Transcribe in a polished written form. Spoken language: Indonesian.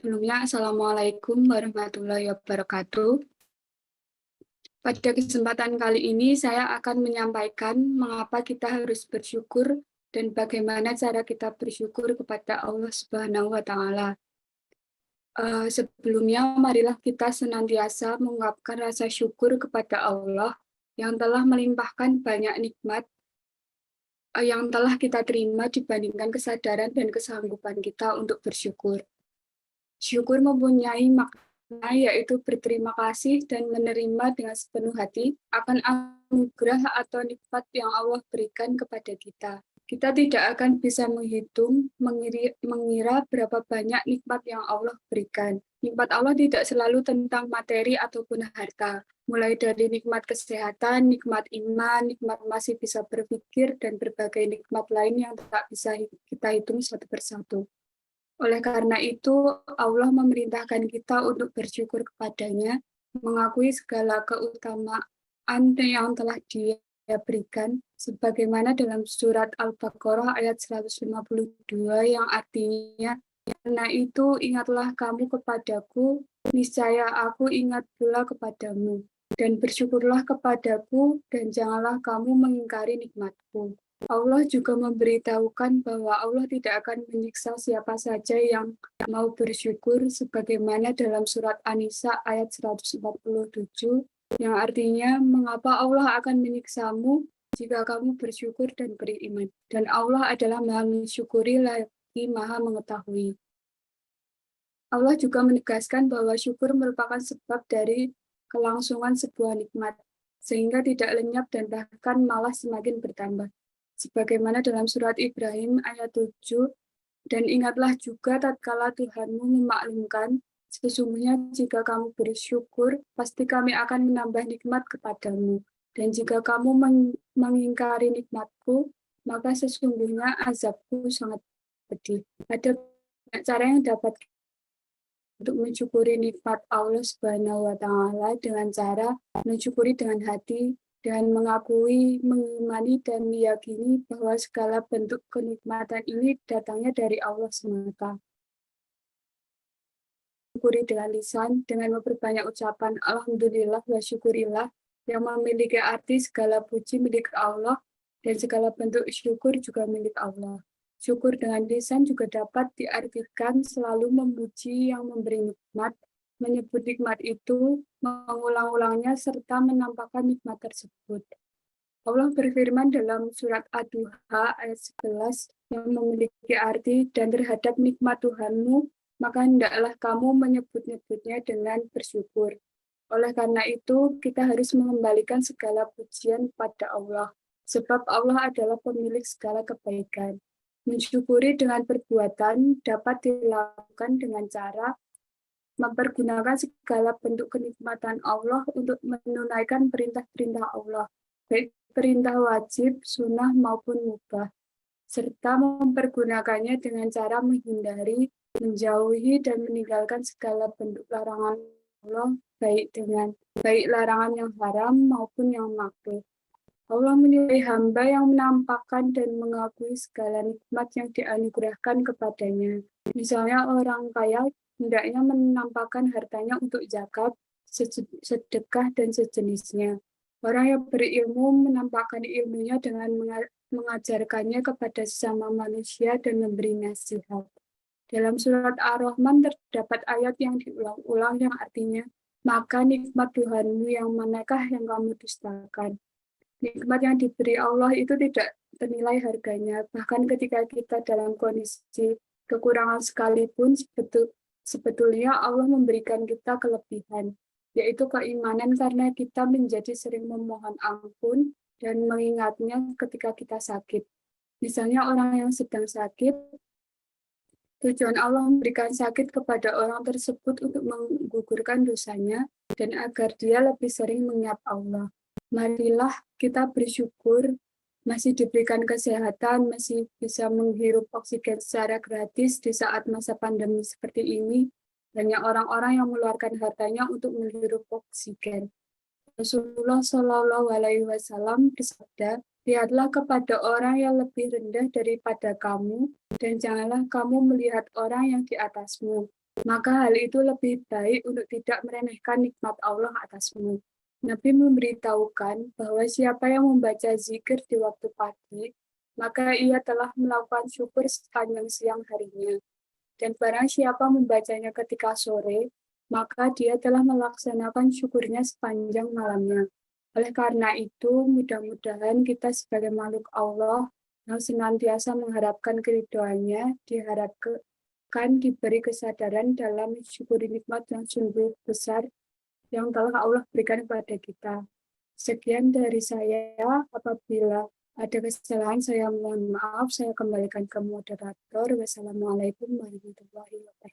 Sebelumnya, Assalamualaikum warahmatullahi wabarakatuh. Pada kesempatan kali ini, saya akan menyampaikan mengapa kita harus bersyukur dan bagaimana cara kita bersyukur kepada Allah Subhanahu wa Ta'ala. Sebelumnya, marilah kita senantiasa mengungkapkan rasa syukur kepada Allah yang telah melimpahkan banyak nikmat yang telah kita terima dibandingkan kesadaran dan kesanggupan kita untuk bersyukur. Syukur mempunyai makna yaitu berterima kasih dan menerima dengan sepenuh hati akan anugerah atau nikmat yang Allah berikan kepada kita. Kita tidak akan bisa menghitung, mengira berapa banyak nikmat yang Allah berikan. Nikmat Allah tidak selalu tentang materi ataupun harta. Mulai dari nikmat kesehatan, nikmat iman, nikmat masih bisa berpikir, dan berbagai nikmat lain yang tak bisa kita hitung satu persatu. Oleh karena itu, Allah memerintahkan kita untuk bersyukur kepadanya, mengakui segala keutamaan yang telah Dia berikan, sebagaimana dalam surat Al-Baqarah ayat 152 yang artinya, karena itu ingatlah kamu kepadaku, niscaya aku ingat pula kepadamu, dan bersyukurlah kepadaku, dan janganlah kamu mengingkari nikmatku. Allah juga memberitahukan bahwa Allah tidak akan menyiksa siapa saja yang mau bersyukur, sebagaimana dalam surat An-Nisa ayat 147, yang artinya, mengapa Allah akan menyiksamu jika kamu bersyukur dan beriman. Dan Allah adalah maha mensyukuri lagi maha mengetahui. Allah juga menegaskan bahwa syukur merupakan sebab dari kelangsungan sebuah nikmat, sehingga tidak lenyap dan bahkan malah semakin bertambah. Sebagaimana dalam surat Ibrahim ayat 7, dan ingatlah juga tatkala Tuhanmu memaklumkan, sesungguhnya jika kamu bersyukur, pasti kami akan menambah nikmat kepadamu. Dan jika kamu mengingkari nikmatku, maka sesungguhnya azabku sangat pedih. Ada banyak cara yang dapat untuk mensyukuri nikmat Allah Subhanahu wa Ta'ala dengan cara mensyukuri dengan hati, dan mengakui, mengimani, dan meyakini bahwa segala bentuk kenikmatan ini datangnya dari Allah semata. Syukuri dengan lisan, dengan memperbanyak ucapan Alhamdulillah wa syukurillah, yang memiliki arti segala puji milik Allah, dan segala bentuk syukur juga milik Allah. Syukur dengan lisan juga dapat diartikan selalu memuji yang memberi nikmat, menyebut nikmat itu, mengulang-ulangnya, serta menampakkan nikmat tersebut. Allah berfirman dalam surat Ad-Duha ayat 11 yang memiliki arti, dan terhadap nikmat Tuhanmu, maka hendaklah kamu menyebut-nyebutnya dengan bersyukur. Oleh karena itu, kita harus mengembalikan segala pujian pada Allah, sebab Allah adalah pemilik segala kebaikan. Mensyukuri dengan perbuatan dapat dilakukan dengan cara mempergunakan segala bentuk kenikmatan Allah untuk menunaikan perintah-perintah Allah, baik perintah wajib, sunnah, maupun mubah, serta mempergunakannya dengan cara menghindari, menjauhi, dan meninggalkan segala bentuk larangan Allah, baik larangan yang haram maupun yang makruh. Allah menilai hamba yang menampakkan dan mengakui segala nikmat yang dianugerahkan kepadanya. Misalnya orang kaya hendaknya menampakkan hartanya untuk zakat, sedekah, dan sejenisnya. Orang yang berilmu menampakkan ilmunya dengan mengajarkannya kepada sesama manusia dan memberi nasihat. Dalam surat Ar-Rahman terdapat ayat yang diulang-ulang yang artinya, maka nikmat Tuhanmu yang manakah yang kamu dustakan. Nikmat yang diberi Allah itu tidak ternilai harganya, bahkan ketika kita dalam kondisi kekurangan sekalipun, sebetulnya Allah memberikan kita kelebihan, yaitu keimanan, karena kita menjadi sering memohon ampun dan mengingatnya ketika kita sakit. Misalnya orang yang sedang sakit, tujuan Allah memberikan sakit kepada orang tersebut untuk menggugurkan dosanya dan agar dia lebih sering mengingat Allah. Marilah kita bersyukur masih diberikan kesehatan, masih bisa menghirup oksigen secara gratis di saat masa pandemi seperti ini. Banyak orang-orang yang mengeluarkan hartanya untuk menghirup oksigen. Rasulullah Shallallahu Alaihi Wasallam bersabda, lihatlah kepada orang yang lebih rendah daripada kamu, dan janganlah kamu melihat orang yang di atasmu. Maka hal itu lebih baik untuk tidak meremehkan nikmat Allah atasmu. Nabi memberitahukan bahwa siapa yang membaca zikir di waktu pagi, maka ia telah melakukan syukur sepanjang siang harinya. Dan barang siapa membacanya ketika sore, maka dia telah melaksanakan syukurnya sepanjang malamnya. Oleh karena itu, mudah-mudahan kita sebagai makhluk Allah yang senantiasa mengharapkan keridhoannya, diharapkan diberi kesadaran dalam mensyukuri nikmat yang sungguh besar yang telah Allah berikan kepada kita. Sekian dari saya. Apabila ada kesalahan, saya mohon maaf. Saya kembalikan ke moderator. Wassalamualaikum warahmatullahi wabarakatuh.